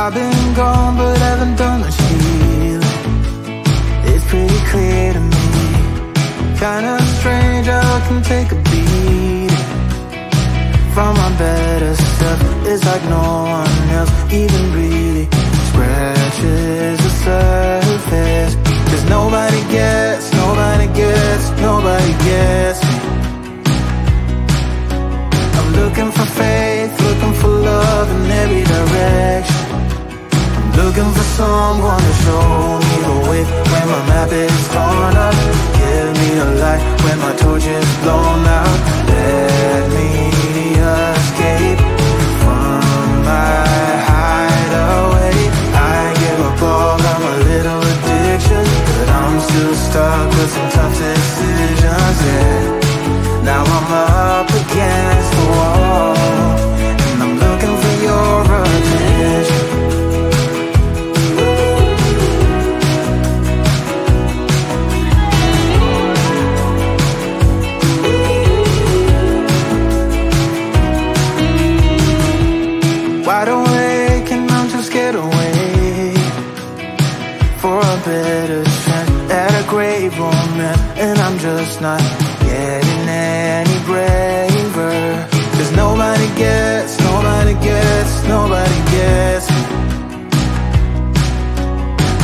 I've been gone but haven't done much healing. It's pretty clear to me, kinda strange how I can take a beating from my better self. It's like no one else even really scratches the surface. Cause nobody gets, nobody gets, nobody gets me. I'm looking for faith, looking for love in every direction. I'm looking for someone to show me the way when my map is torn up. Give me a light when my torch is blown out. Let me escape from my hideaway. I give up all of my little addictions, but I'm still stuck with some tough decisions, yeah. Now I'm up against the wall, and I'm looking for your attention. Wide awake and I'm just scared away for a better chance at a great romance, and I'm just not getting any braver. Cause nobody gets, nobody gets, nobody gets me.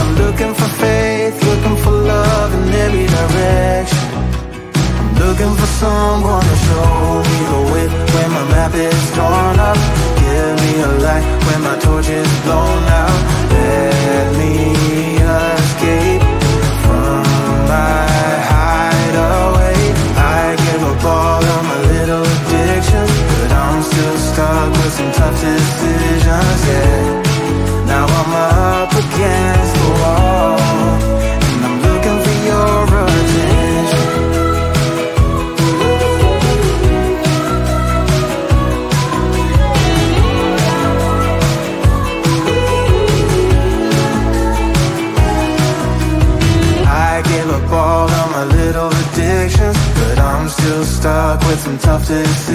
I'm looking for faith, looking for love in every direction. I'm looking for someone to show me the way when my map is torn up. Give me a light when my torch is blown out. Let me escape from my hideaway. I give up all of my little addictions, but I'm still stuck with some tough decisions, yeah. Now I'm up against the wall, and I'm looking for your attention. I give up all of my little addictions, but I'm still stuck with some tough decisions.